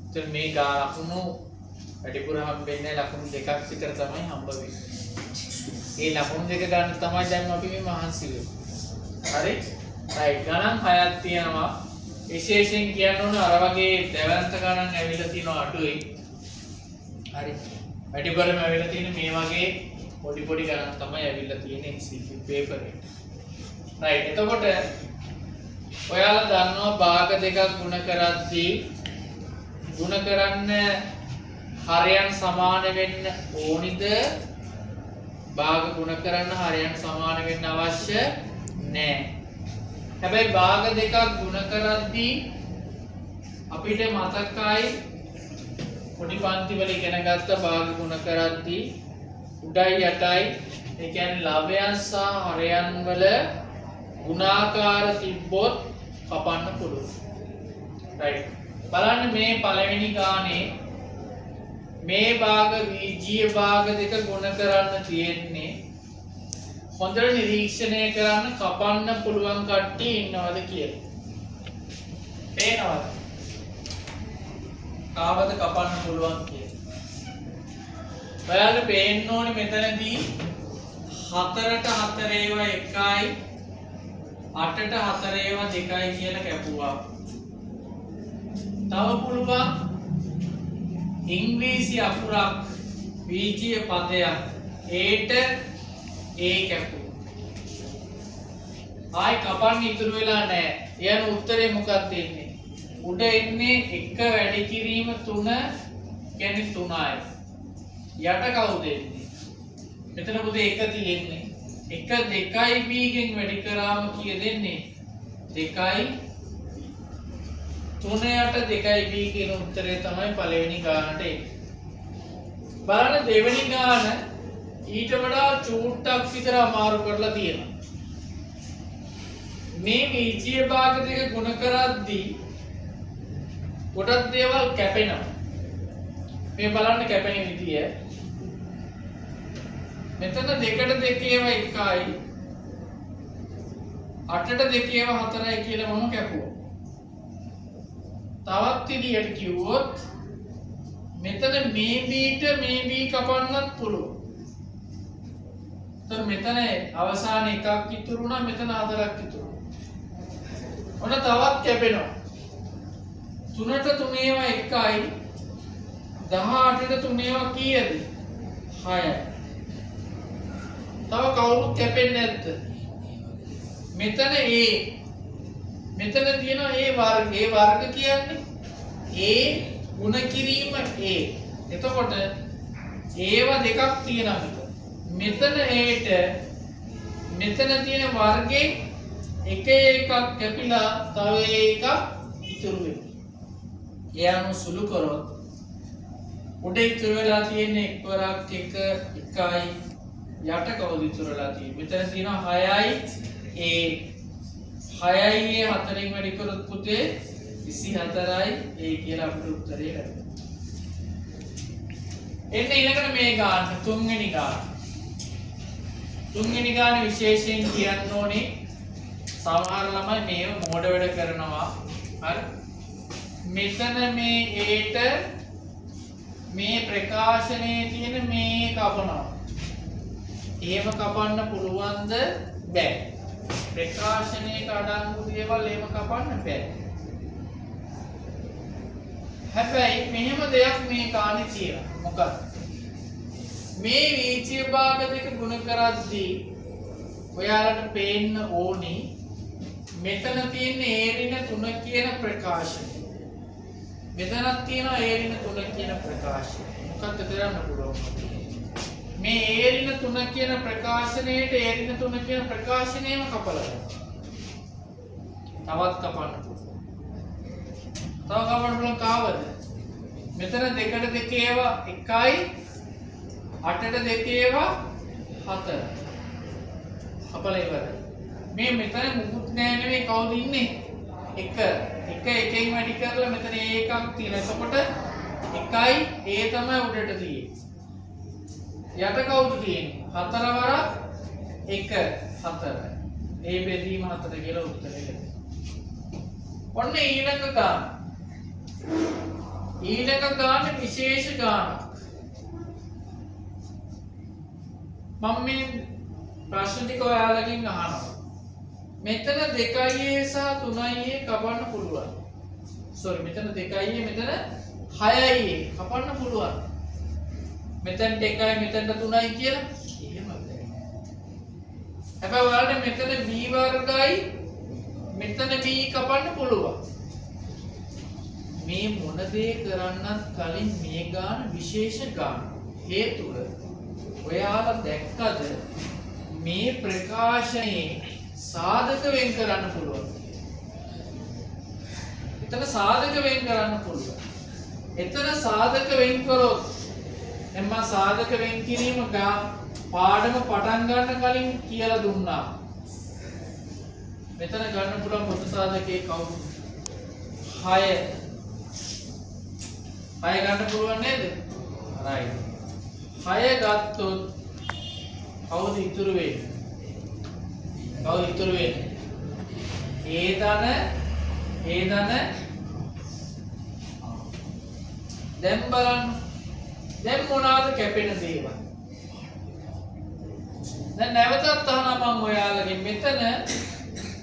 එතන මේ ලකුණු වැඩිපුර හම්බෙන්නේ ලකුණු දෙකක් විතර තමයි හම්බ වෙන්නේ. ඒ ලකුණු දෙක ගන්න තමයි දැන් අපි මේ මහන්සි වෙන්නේ. හරි? right ගණන් 6ක් තියෙනවා. විශේෂයෙන් කියන්න ඕන අර වගේ දැවැන්ත ගණන් ඇවිල්ලා තියෙනවා අඩුයි. හරි. වැඩිපුරම ඇවිල්ලා තියෙන මේ වගේ පොඩි පොඩි ගණන් තමයි ඇවිල්ලා තියෙන්නේ MCQ paper එකට. right. එතකොට ඔයාලා දන්නවා භාග දෙකක් ගුණ කරද්දී ගුණ කරන්න හරයන් සමාන වෙන්න ඕනිද? භාග ගුණ කරන්න හරයන් සමාන වෙන්න අවශ්‍ය නැහැ. හැබැයි භාග දෙකක් ගුණ කරද්දී අපිට මතකයි පොඩි පන්ති වල ඉගෙන ගත්ත භාග ගුණ කරද්දී උඩයි යටයි ඒ කියන්නේ ලවයන් සහ හරයන් වල ගුණාකාර තිබ්බොත් කපන්න පුළුවන්. right. බලන්න මේ පළවෙනි ගානේ මේ භාග විජීය භාග දෙක ගුණ කරන්න තියෙන්නේ. හොඳට නිරීක්ෂණය කරන්න කපන්න පුළුවන් කට්ටිය ඉන්නවද කියලා. පේනවද? කාවද කපන්න පුළුවන් කියලා. ඔයාලට පේන්න ඕනේ මෙතනදී 4ට 4 ඒවා 1යි 8ට 4 ඒවා 2යි කියලා කැපුවා. තව පුළුවන් ඉංග්‍රීසි අකුරක් විජීය පදයක් ඒට ඒ කැපුවා. ආයි කපන්න ඉතුරු වෙලා නැහැ. එයන උත්තරේ මොකක්ද එන්නේ? උඩ එන්නේ 1 වැඩි කිරීම 3 කියන්නේ 3යි. යට කවුද එන්නේ? මෙතන පුතේ 1 තියෙන්නේ. 1 2යි b ගෙන් වැඩි කරාම කීයද එන්නේ? 2යි 3යට 2යි b කියන උත්තරේ තමයි පළවෙනි ගානට එන්නේ. බලන්න දෙවෙනි ගාන ඊට වඩා චූට්ටක් විතර අමාරු කරලා තියෙනවා. මේ විජීය භාග දෙක ගුණ කරද්දී ගොඩක් දේවල් කැපෙනවා. මේ බලන්න කැපෙන විදිය. මෙතන 2ට 2 ඒවා 1යි 8ට 2 ඒවා 4යි කියලා මම කැපුවා. තවත් විදියට කිව්වොත් මෙතන මේ බීට මේ බී කපන්නත් පුළුවන්. එතන මෙතන අවසාන එකක් ඉතුරු වුණා මෙතන 4ක් ඉතුරු වුණා. ඔන්න තවත් කැපෙනවා. 3ට 3 ඒවා 1යි 18ට 3 ඒවා කීයද? 6යි. තව කවුරුත් කැපෙන්නේ නැද්ද? මෙතන A මෙතන තියෙනවා A වර්ග. A වර්ග කියන්නේ A ගුණ කිරීම A. එතකොට ඒවා දෙකක් තියෙනවා මෙතන Aට මෙතන තියෙන වර්ගේ එක එකක් කැපිලා තව එකක් ඉතුරු වෙනවා. ඒ අනුව සුළු කරොත් උඩ ඉතුරු වෙලා තියෙන්නේ එක්වරක් 1යි යට කවුද ඉතුරු වෙලා තියෙන්නේ? මෙතන තියෙනවා 6යි A 6යි A 4න් වැඩි කරොත් පුතේ 24යි A කියලා අපිට උත්තරේ ලැබෙනවා. එන්න ඊළඟට මේ ගාන තුන්වෙනි ගාන. තුන්වෙනි ගාන විශේෂයෙන් කියන්න ඕනේ සමහර ළමයි මේව මෝඩ වැඩ කරනවා. හරි? මෙතන මේ Aට මේ ප්‍රකාශනයේ තියෙන මේ කපනවා. එහෙම කපන්න පුළුවන්ද? බැහැ. ප්‍රකාශනයේ අඩංගු දේවල් එහෙම කපන්න බැහැ. හැබැයි මෙහෙම දෙයක් මේ කාණේ තියෙනවා. මොකක්ද? මේ විජීය භාග දෙක ගුණ කරද්දී ඔයාලට පේන්න ඕනි මෙතන තියෙන ඒරින 3 කියන ප්‍රකාශනය. මෙතනක් තියෙනවා ඒරින 3 කියන ප්‍රකාශනය. මොකක්ද කරන්න පුළුවන්? මේ ඒරින 3 කියන ප්‍රකාශනයේට ඒරින 3 කියන ප්‍රකාශනයම කපලා තවත් කපන්න පුළුවන්. තව කපන්න පුළුවන් කාවද? මෙතන 2ට 2 ඒවා 1යි 8ට 2 ඒවා 4. කපලා ඉවරයි. මේ මෙතන මුකුත් නෑ නෙවෙයි කවුද ඉන්නේ? 1 එකෙන් වැඩි කරලා මෙතන එකක් තියෙනවා. එතකොට 1යි A තමයි උඩට තියෙන්නේ. යට කවුද තියෙන්නේ? 4 වරක් 1 4. ඒ බෙදීම 4 කියලා උත්තරේ ලැබෙනවා. ඔන්න ඊළඟ ගාන. ඊළඟ ගාන විශේෂ ගානක්. මම මේ ප්‍රශ්න ටික ඔයාලගෙන් අහනවා. මෙතන 2a සහ 3a කපන්න පුළුවන්. සෝරි මෙතන 2a මෙතන 6a කපන්න පුළුවන්. මෙතන 2යි මෙතන 3යි කියලා එහෙම බෑ. හැබැයි ඔයාලට මෙතන b වර්ගයි මෙතන b කපන්න පුළුවන්. මේ මොන දේ කරන්නත් කලින් මේ ගාන විශේෂ ගාන. හේතුව ඔයාලා දැක්කද මේ ප්‍රකාශනයේ සාධක වෙන් කරන්න පුළුවන්. එතන සාධක වෙන් කරන්න පුළුවන්. එතන සාධක වෙන් කරොත් එම්ම සාධක වෙන් කිරීම පාඩම පටන් ගන්න කලින් කියලා දුන්නා. මෙතන ගන්න පුළුවන් පොදු සාධකයේ කවුද? 6 ගන්න පුළුවන් නේද? right. 6 ගත්තොත් කවුද ඉතුරු වෙන්නේ? කවුද ඉතුරු වෙන්නේ? A ධන දැන් බලන්න. දැන් මොනවාද කැපෙන දේවල්? දැන් නැවතත් අහනවා මම ඔයාලගෙන් මෙතන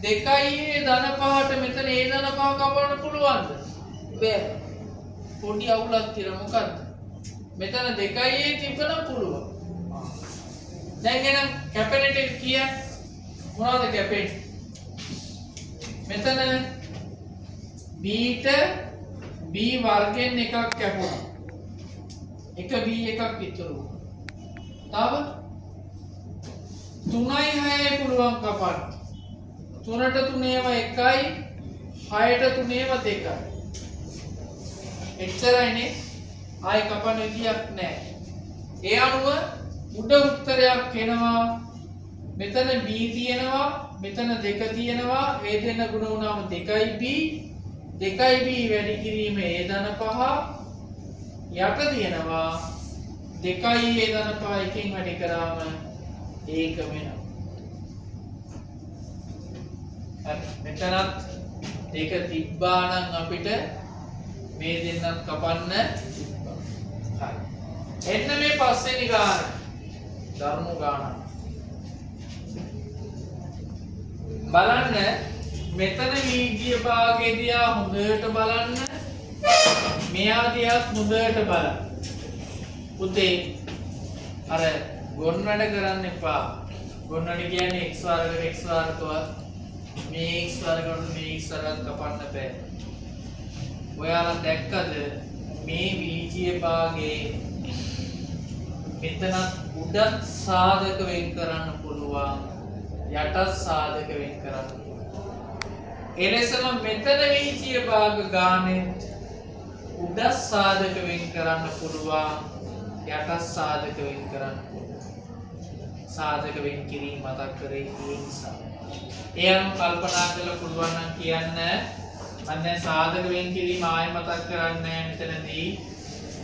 2a ධන 5ට මෙතන a ධන 5 කපන්න පුළුවන්ද? බැහැ. පොඩි අවුලක් තියෙනවා. මොකද්ද? මෙතන 2a තිබ්බනම් පුළුවන්. දැන් එහෙනම් කැපෙන ටික කියන්නේ මොනවද කැපෙන්නේ? මෙතන b ට b වර්ගයෙන් එකක් කැපුණා. එක b එකක් ඉතුරු වුණා. තව 3යි 6යි පුළුවන් කපන්න. 3ට 3ේම 1යි 6ට 3ේම 2යි. එච්චරයිනේ. ආයි කපන්න විදියක් නැහැ. ඒ අනුව උඩ උත්තරයක් එනවා. මෙතන b තියෙනවා, මෙතන 2 තියෙනවා. ඒ දෙන්න ගුණ වුණාම 2b 2b වැඩි කිරීම a ධන 5 යට තියෙනවා 2a ධන 5 එකෙන් වැඩි කරාම ඒක වෙනවා. හරි මෙතනත් දෙක තිබ්බා නම් අපිට මේ දෙන්නත් කපන්න තිබ්බා. හරි. එන්න මේ පස්වෙනි ගාන ධර්ම ගාන. බලන්න මෙතන වීජ්‍ය භාගයේදී හොඳට බලන්න. මෙයා දිහාත් හොඳට බලන්න. පුතේ අර ගොන් වැඩ කරන්න එපා. ගොන් වැඩ කියන්නේ x වර්ගවත් මේ x වර්ගවල මේ x වර්ග කපන්න බෑ. ඔයාලා දැක්කද මේ වීජ්‍ය භාගයේ මෙතන උඩත් සාධක වෙන් කරන්න පුළුවන් යටත් සාධක වෙන් කරන්න පුළුවන්. එලෙසම මෙතන වීජ්‍ය භාග ගානේ උඩ සාධක වෙන් කරන්න පුළුවන් යට සාධක වෙන් කරන්න පුළුවන්. සාධක වෙන් කිරීම මතක් කරේ ඒ නිසා. ඒ අනුව කල්පනා කරලා පුළුවන් නම් කියන්න මම දැන් සාධක වෙන් කිරීම ආයෙ මතක් කරන්නේ මෙතනදී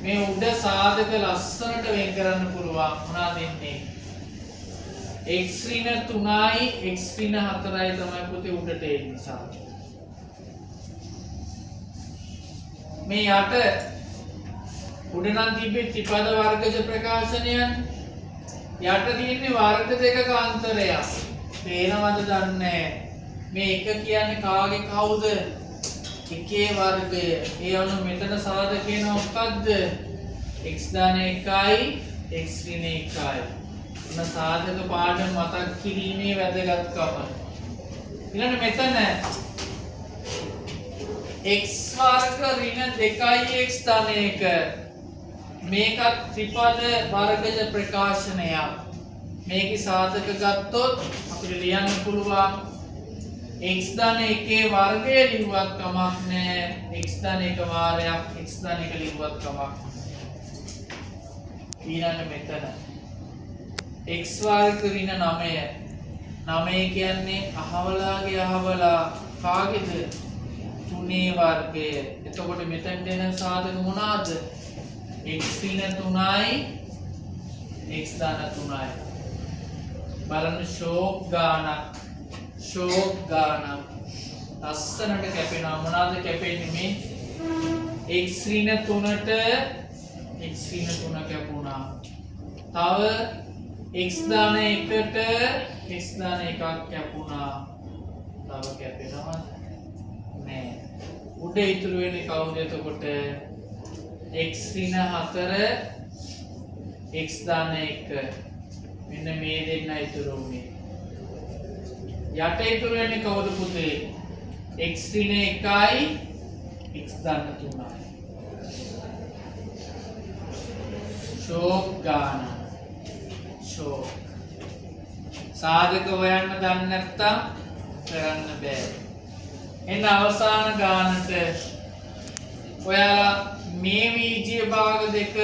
මේ උඩ සාධක ලස්සනට වෙන් කරන්න පුළුවන් මොනවද ඉන්නේ x ඍණ 3යි x ඍණ 4යි තමයි පුතේ උඩට එන්නේ සාධක. මේ යට උඩ නම් තිබෙන්නේ ත්‍රිපද වර්ගජ ප්‍රකාශනයන්. යට තියෙන්නේ වර්ග දෙකක අන්තරයක්. තේනවද දන්නේ මේ එක කියන්නේ කාගේ කවුද? එකේ වර්ගය. ඒ අනුව මෙතන සාධකේන මොකද්ද? x ධන 1යි x ඍණ 1යි. මොන සාධක පාඩම මතක් කිරීමේ වැදගත්කම. ඊළඟ මෙතන x වර්ග ඍණ 2යි x ධන 1 මේකත් ත්‍රිපද වර්ගජ ප්‍රකාශනයක්. මේකේ සාධක ගත්තොත් අපිට ලියන්න පුළුවන් x ධන 1 වර්ගය ලිව්වත් කමක් නැහැ. x ධන 1 වාරයක් x ධන 1 ලිව්වත් කමක්. ඊළඟ මෙතන x වර්ග ඍණ 9. 9 කියන්නේ අහවලාගේ අහවලා කාගේද? 3 වර්ගය. එතකොට මෙතෙන් දෙන සාධක මොනවාද? x ඍණ 3යි x ධන 3යි. බලන්න ෂෝක් ගානක් ලස්සනට කැපෙනවා. මොනවාද කැපෙන්නේ මේ x ඍණ 3ට x ඍණ 3 කැපුණා. තව x දාන 1ට x දාන 1ක් කැපුණා. තව කැපෙනවද? නෑ. උඩ ඉතුරු වෙන්නේ කවුද එතකොට? x ඍණ 4 x දාන 1. මෙන්න මේ දෙන්න ඉතුරු වුණේ. යට ඉතුරු වෙන්නේ කවුද පුතේ? x ඍණ 1යි x දාන 3යි. ෂෝක් ගාන. ෂෝක්. සාධක හොයන්න දන්නේ නැත්තම් කරන්න බෑ. එන්න අවසාන ගානට ඔයාලා මේ වීජ්‍ය භාග දෙක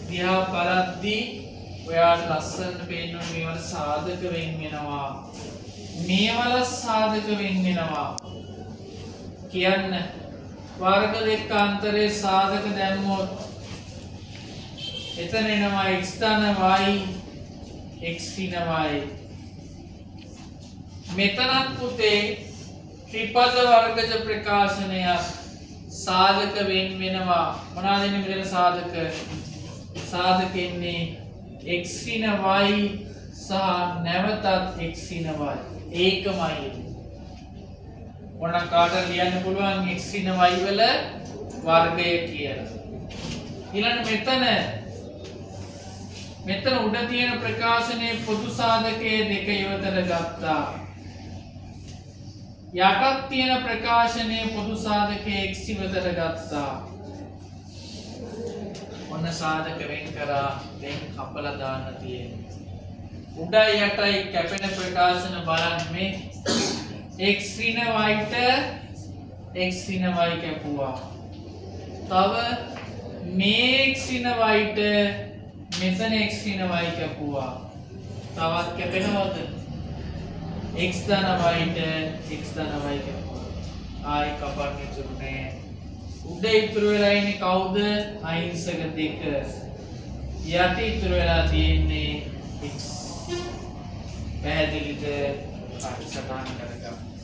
දිහා බලද්දී ඔයාලට ලස්සනට පේනවා මේවල සාධක වෙන් වෙනවා. මේවල සාධක වෙන් වෙනවා. කියන්න වර්ග දෙක අතරේ සාධක දැම්මොත් එතන එනවා x ධන y x ඍණ y. මෙතනත් පුතේ ත්‍රිපද වර්ගජ ප්‍රකාශනයක් සාධක වෙන් වෙනවා. මොනවාද එන්නේ මෙතන සාධක? සාධක එන්නේ x ඍණ y සහ නැවතත් x ඍණ y. ඒකමයි. මොන කාටද ලියන්න පුළුවන් x ඍණ y වල වර්ගය කියලා. ඊළඟ මෙතන උඩ තියෙන ප්‍රකාශනයේ පොදු සාධකයේ දෙක ඉවතට ගත්තා. යටත් තියෙන ප්‍රකාශනයේ පොදු සාධකයේ x ඉවතට ගත්තා. ඔන්න සාධක වෙන් කරා. දැන් කපලා දාන්න තියෙන්නේ. උඩයි යටයි කැපෙන ප්‍රකාශන බලන්න මේ x ඍණ y ට x ඍණ y කැපුවා. තව මේ x ඍණ y ට මෙතන x ඍණ y කැපුවා. තවත් කැපෙනවද? x ධන y ට x ධන y කැපුවා. ආයි කපන්න ඉතුරු නෑ. උඩ ඉතුරු වෙලා ඉන්නේ කවුද? අහිංසක දෙක. යට ඉතුරු වෙලා තියෙන්නේ x. පැහැදිලිද? සටහන් කරගන්න.